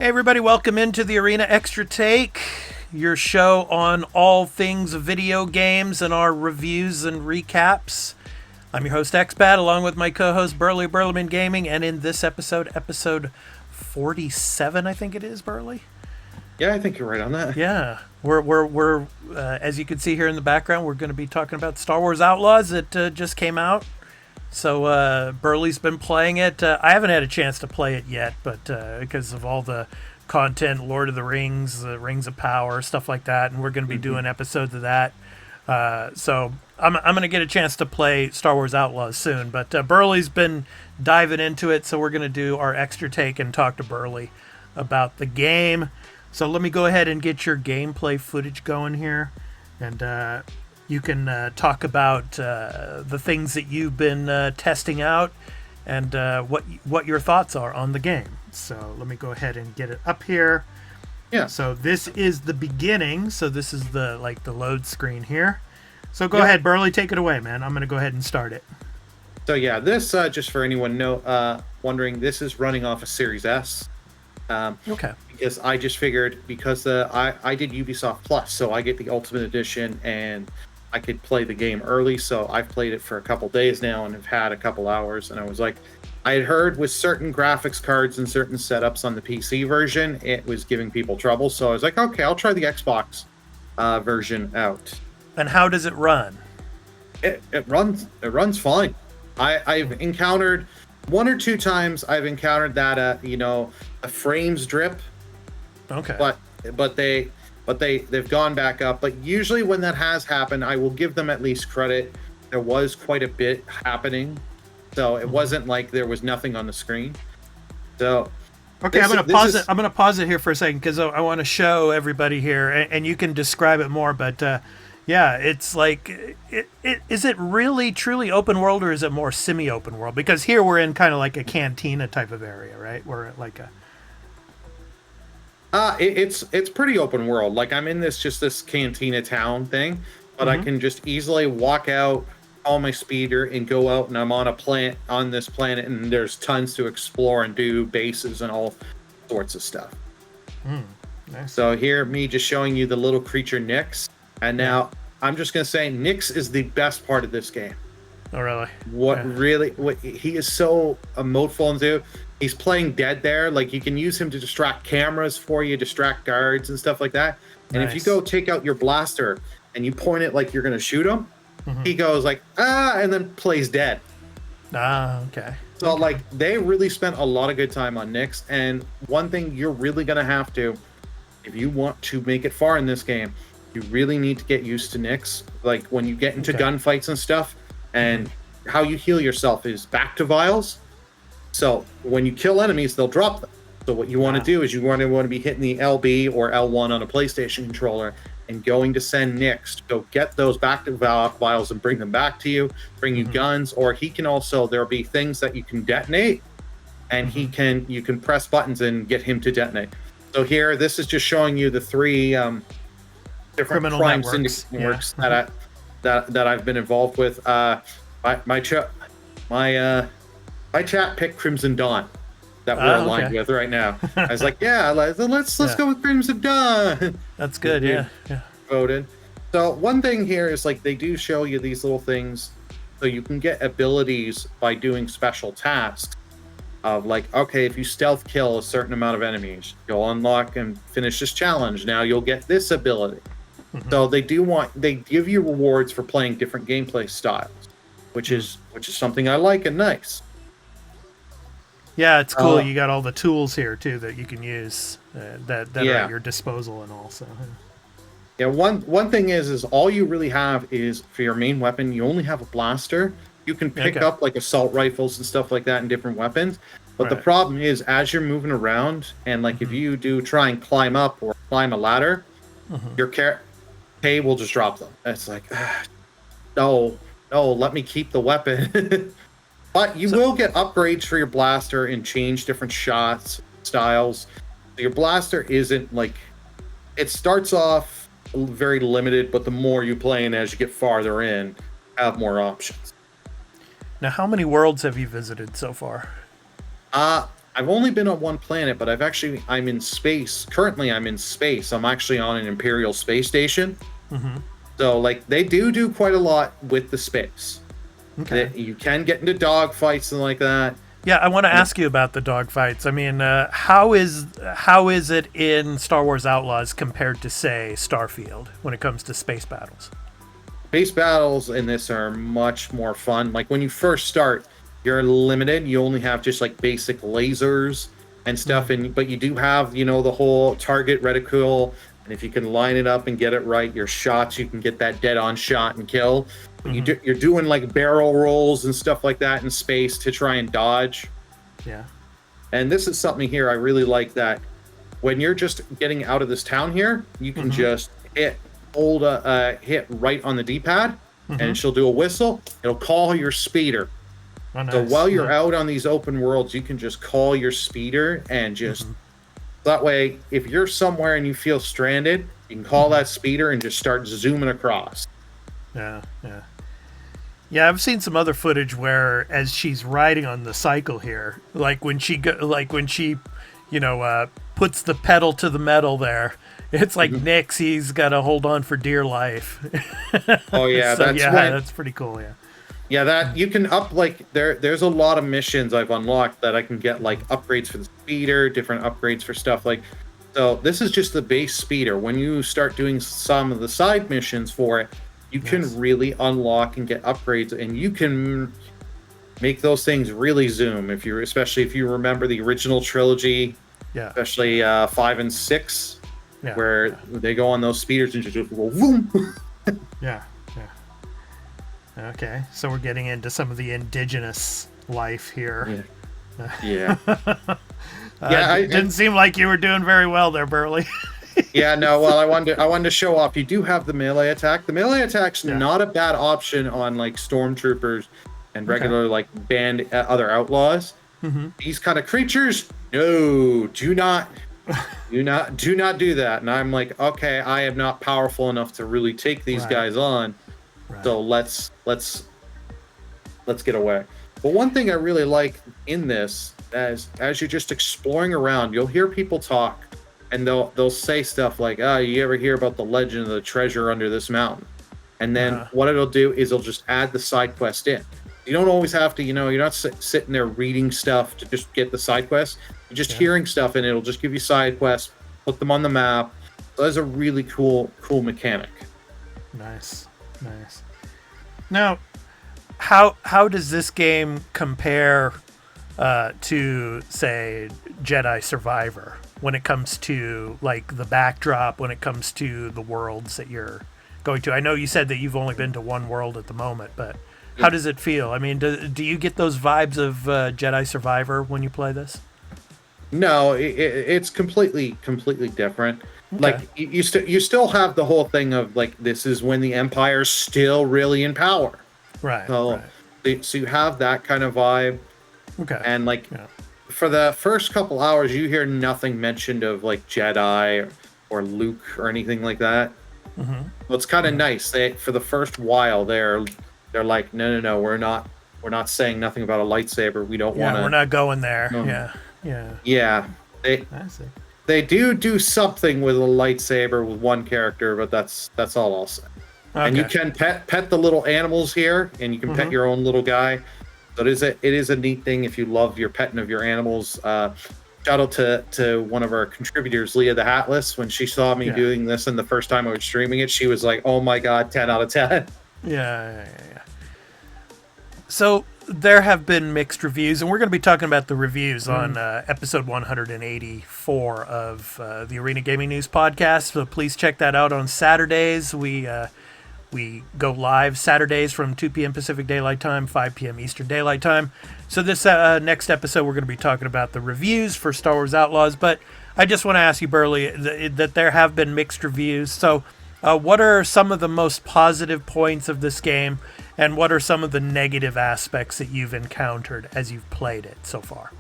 Hey everybody, welcome into the Arena Extra Take, your show on all things video games and our reviews and recaps. I'm your host Expat, along with my co-host Burley Burleman Gaming, and in this episode 47, I think it is, Burley. Yeah, I think you're right on that. Yeah, we're as you can see here in the background, we're going to be talking about Star Wars Outlaws that just came out. So Burley's been playing it. I haven't had a chance to play it yet, but because of all the content, Lord of the Rings, Rings of Power, stuff like that, and we're going to be doing episodes of that. So I'm going to get a chance to play Star Wars Outlaws soon. But Burley's been diving into it, so we're going to do our extra take and talk to Burley about the game. So let me go ahead and get your gameplay footage going here, and you can talk about the things that you've been testing out and what your thoughts are on the game. So let me go ahead and get it up here. Yeah. So this is the beginning. So this is the load screen here. So go ahead, Burley, take it away, man. I'm going to go ahead and start it. So yeah, this just for anyone wondering, this is running off a Series S. Okay. Because I just figured because I did Ubisoft Plus, so I get the Ultimate Edition and I could play the game early. So I've played it for a couple days now and have had a couple hours. And I was like, I had heard with certain graphics cards and certain setups on the PC version, it was giving people trouble. So I was like, okay, I'll try the Xbox version out. And how does it run? It runs fine. I've encountered one or two times that a frames drip. Okay. But they've gone back up. But usually when that has happened, I will give them at least credit. There was quite a bit happening, so it wasn't like there was nothing on the screen. So okay, I'm going to pause it. I'm going to pause it here for a second because I want to show everybody here, and you can describe it more. But yeah, it's like, is it really truly open world, or is it more semi-open world? Because here we're in kind of like a cantina type of area, right? We're at like a it's pretty open world. Like I'm in this cantina town thing, but I can just easily walk out, call my speeder, and go out, and I'm on this planet, and there's tons to explore and do bases and all sorts of stuff. Nice. So here, me just showing you the little creature Nyx, and now I'm just gonna say Nyx is the best part of this game. Oh really? What he is so emoteful into. He's playing dead there. Like you can use him to distract cameras for you, distract guards and stuff like that. And if you go take out your blaster and you point it like you're going to shoot him, he goes like, and then plays dead. Okay. So like they really spent a lot of good time on Nyx. And one thing you're really going to have to, if you want to make it far in this game, you really need to get used to Nyx. Like when you get into gunfights and stuff, and how you heal yourself is back to vials. So when you kill enemies, they'll drop them. So what you want to do is you want to be hitting the LB or L1 on a PlayStation controller and going to send Nyx to go get those back to vials and bring them back to you, bring you guns, or he can also, there'll be things that you can detonate, and you can press buttons and get him to detonate. So here, this is just showing you the three different crime networks that I've been involved with. My chat picked Crimson Dawn that we're aligned with right now. I was like, let's go with Crimson Dawn. That's good, yeah. Voted. So one thing here is like they do show you these little things so you can get abilities by doing special tasks of like, okay, if you stealth kill a certain amount of enemies, you'll unlock and finish this challenge. Now you'll get this ability. So they give you rewards for playing different gameplay styles, which is something I like and nice. Yeah, it's cool. You got all the tools here too that you can use that are at your disposal, and also. Yeah, one thing is all you really have is for your main weapon. You only have a blaster. You can pick up like assault rifles and stuff like that and different weapons. But the problem is as you're moving around and like if you do try and climb up or climb a ladder, your K will just drop them. It's like, no, let me keep the weapon. But you will get upgrades for your blaster and change different shots, styles. Your blaster isn't like... It starts off very limited, but the more you play and as you get farther in, have more options. Now, how many worlds have you visited so far? I've only been on one planet, but I'm in space. Currently, I'm in space. I'm actually on an Imperial space station. Hmm. So, like, they do quite a lot with the space. Okay. That you can get into dogfights and like that. Yeah, I want to And ask you about the dogfights. I mean, how is it in Star Wars Outlaws compared to, say, Starfield when it comes to space battles? space battles in this are much more fun. Like when you first start, you're limited. You only have just like basic lasers and stuff, and but you do have, the whole target reticule. And if you can line it up and get it right, your shots, you can get that dead-on shot and kill. But Hmm. you're doing like barrel rolls and stuff like that in space to try and dodge. Yeah. And this is something here I really like, that when you're just getting out of this town here, you can Hmm. just hit right on the D-pad, Hmm. and she'll do a whistle. It'll call your speeder. Oh, So nice. while you're Yeah. out on these open worlds, you can just call your speeder, and just Hmm. that way, if you're somewhere and you feel stranded, you can call that speeder and just start zooming across. Yeah. Yeah. Yeah, I've seen some other footage where, as she's riding on the cycle here, like when she, puts the pedal to the metal there, it's like Mhm. Nix. He's got to hold on for dear life. Oh yeah, So that's yeah, when that's pretty cool. Yeah. yeah, that you can up, like, there's a lot of missions I've unlocked that I can get like upgrades for the speeder, different upgrades for stuff like. So this is just the base speeder. When you start doing some of the side missions for it, you Nice. can really unlock and get upgrades, and you can make those things really zoom, especially if you remember the original trilogy, Yeah. especially 5 and 6, Yeah. where they go on those speeders and just go boom. Yeah. Yeah. Okay, so we're getting into some of the indigenous life here. Yeah. Yeah, Didn't seem like you were doing very well there, Burley. yeah, no. Well, I wanted to show off. You do have the melee attack. The melee attack's Yeah. not a bad option on like stormtroopers and Okay. regular like band other outlaws. Hmm. These kind of creatures, no, do not do that. And I'm like, okay, I am not powerful enough to really take these Right. guys on. Right. So let's get away. But one thing I really like in this, as you're just exploring around, you'll hear people talk, and they'll say stuff like, "Ah, you ever hear about the legend of the treasure under this mountain?" And then Uh-huh. what it'll do is it'll just add the side quest in. You don't always have to, you're not sitting there reading stuff to just get the side quests. You're just Yeah. hearing stuff, and it'll just give you side quests, put them on the map. So that's a really cool mechanic. Nice. Nice. Now, how does this game compare to, say, Jedi Survivor when it comes to like the backdrop, when it comes to the worlds that you're going to? I know you said that you've only been to one world at the moment, but how does it feel? I mean, do you get those vibes of Jedi Survivor when you play this? No, it's completely different. Okay. Like you still have the whole thing of like, this is when the Empire's still really in power. Right. So, Right. so you have that kind of vibe, Okay. and like Yeah. for the first couple hours, you hear nothing mentioned of like Jedi or Luke or anything like that. Mm-hmm. Well, it's kind of nice. They, for the first while, they're like, no, we're not saying nothing about a lightsaber. We don't Yeah, want to. we're not going there. No. Yeah. Yeah. Yeah, they I see. they do something with a lightsaber with one character, but that's all I'll say. Okay. And you can pet the little animals here, and you can pet your own little guy. So it is a neat thing if you love your petting of your animals. Shout out to one of our contributors, Leah the Hatless. When she saw me Yeah. doing this, and the first time I was streaming it, she was like, "Oh my god, 10 out of 10." Yeah. So there have been mixed reviews, and we're going to be talking about the reviews on episode 184 of the Arena Gaming News podcast. So please check that out on Saturdays. We go live Saturdays from 2 p.m. Pacific Daylight Time, 5 p.m. Eastern Daylight Time. So this next episode, we're going to be talking about the reviews for Star Wars Outlaws. But I just want to ask you, Burley, that there have been mixed reviews. So what are some of the most positive points of this game, and what are some of the negative aspects that you've encountered as you've played it so far?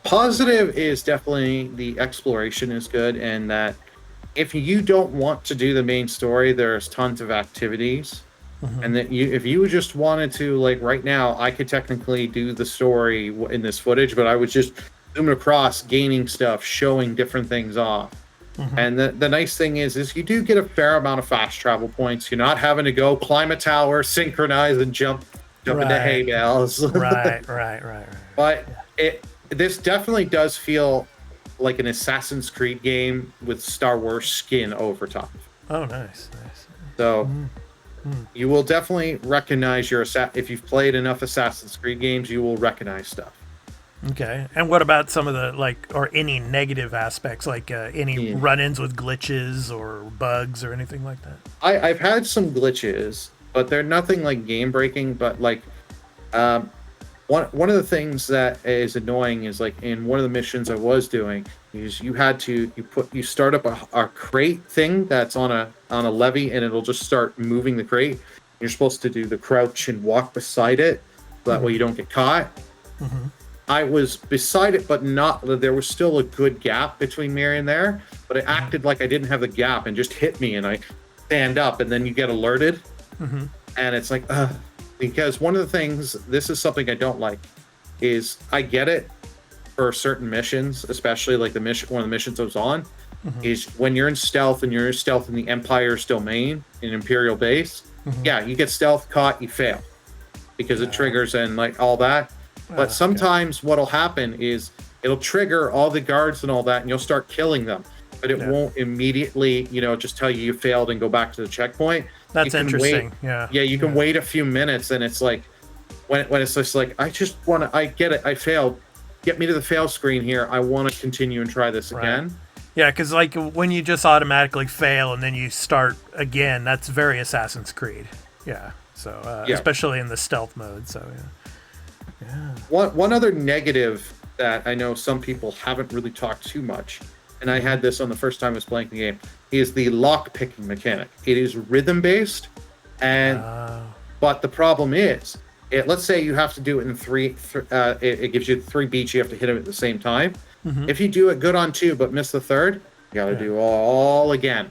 Positive is definitely the exploration is good, and that if you don't want to do the main story, there's tons of activities And that if you just wanted to, like right now, I could technically do the story in this footage, but I was just zooming across, gaining stuff, showing different things off. And the nice thing is you do get a fair amount of fast travel points. You're not having to go climb a tower, synchronize, and jump into hay bales. Right. But this definitely does feel like an Assassin's Creed game with Star Wars skin over top. Oh, nice. So you will definitely recognize if you've played enough Assassin's Creed games, you will recognize stuff. Okay. And what about some of the or any negative aspects, like any run-ins with glitches or bugs or anything like that? I've had some glitches, but they're nothing like game breaking. But like, one of the things that is annoying is like in one of the missions I was doing is you start up a crate thing that's on a levee, and it'll just start moving the crate. You're supposed to do the crouch and walk beside it, so that way you don't get caught. I was beside it, but there was still a good gap between me and there, but it acted like I didn't have the gap and just hit me, and I stand up, and then you get alerted. And it's like, because one of the things, this is something I don't like, is I get it for certain missions, especially like one of the missions I was on, is when you're in stealth and you're in stealth in the Empire's domain, in Imperial base, yeah, you get stealth caught, you fail. Because it triggers and like all that. But sometimes what'll happen is it'll trigger all the guards and all that, and you'll start killing them. But it won't immediately, just tell you failed and go back to the checkpoint. That's interesting. Yeah, you can wait a few minutes, and it's like, when it's just like, I get it, I failed. Get me to the fail screen here. I want to continue and try this again. Yeah, because like when you just automatically fail and then you start again, that's very Assassin's Creed. Yeah. So especially in the stealth mode. So yeah. One other negative that I know some people haven't really talked too much, and I had this on the first time I was playing the game, is the lock picking mechanic. It is rhythm based, but the problem is, let's say you have to do it in it gives you 3 beats, you have to hit them at the same time. If you do it good on 2 but miss the 3rd, you got to do all again.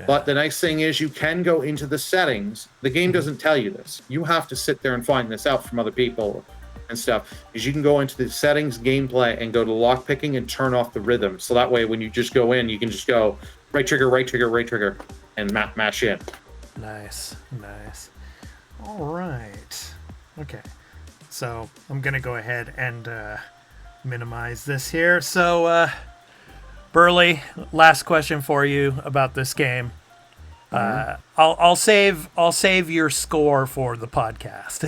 But the nice thing is you can go into the settings. The game doesn't tell you this. You have to sit there and find this out from other people and stuff. Is you can go into the settings, gameplay, and go to lock picking and turn off the rhythm. So that way when you just go in, you can just go right trigger, and mash in. Nice. All right. Okay. So I'm going to go ahead and minimize this here. So, Burley, last question for you about this game. I'll save your score for the podcast.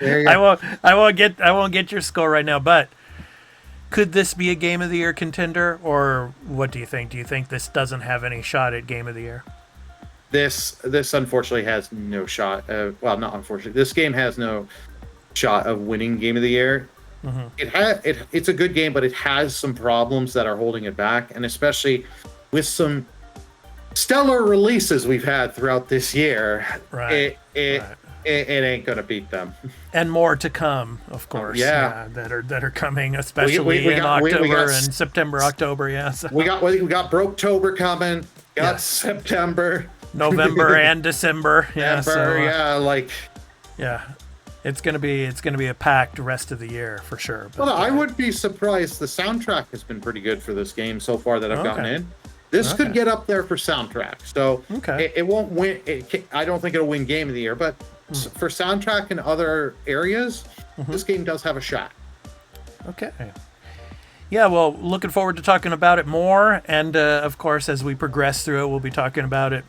There you go. I won't get your score right now, but could this be a Game of the Year contender, or what do you think? Do you think this doesn't have any shot at Game of the Year? This unfortunately has no shot. Well, not unfortunately. This game has no shot of winning Game of the Year. It's a good game, but it has some problems that are holding it back, and especially with some stellar releases we've had throughout this year, it ain't gonna beat them. And more to come, of course. That are coming, especially in October and September, October. Yeah, so. we got Broketober coming. Got September, November, and December. It's gonna be a packed rest of the year for sure. But, I wouldn't be surprised. The soundtrack has been pretty good for this game so far that I've gotten in. This could get up there for soundtrack. So it won't win. I don't think it'll win Game of the Year, but for soundtrack and other areas, this game does have a shot. Okay. Yeah, well, looking forward to talking about it more. And, of course, as we progress through it, we'll be talking about it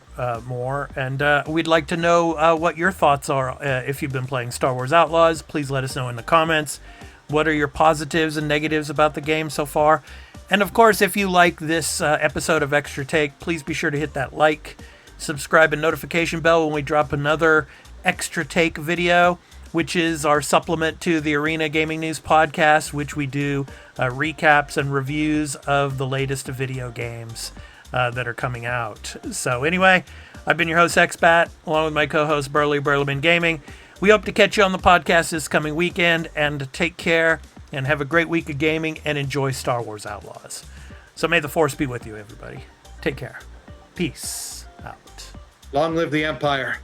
more. And we'd like to know what your thoughts are. If you've been playing Star Wars Outlaws, please let us know in the comments. What are your positives and negatives about the game so far? And, of course, if you like this episode of Extra Take, please be sure to hit that like, subscribe, and notification bell when we drop another Extra Take video, which is our supplement to the Arena Gaming News podcast, which we do recaps and reviews of the latest video games that are coming out. So anyway, I've been your host, Xbat, along with my co-host, Burleyman Gaming. We hope to catch you on the podcast this coming weekend, and take care and have a great week of gaming and enjoy Star Wars Outlaws. So may the Force be with you, everybody. Take care. Peace out. Long live the Empire.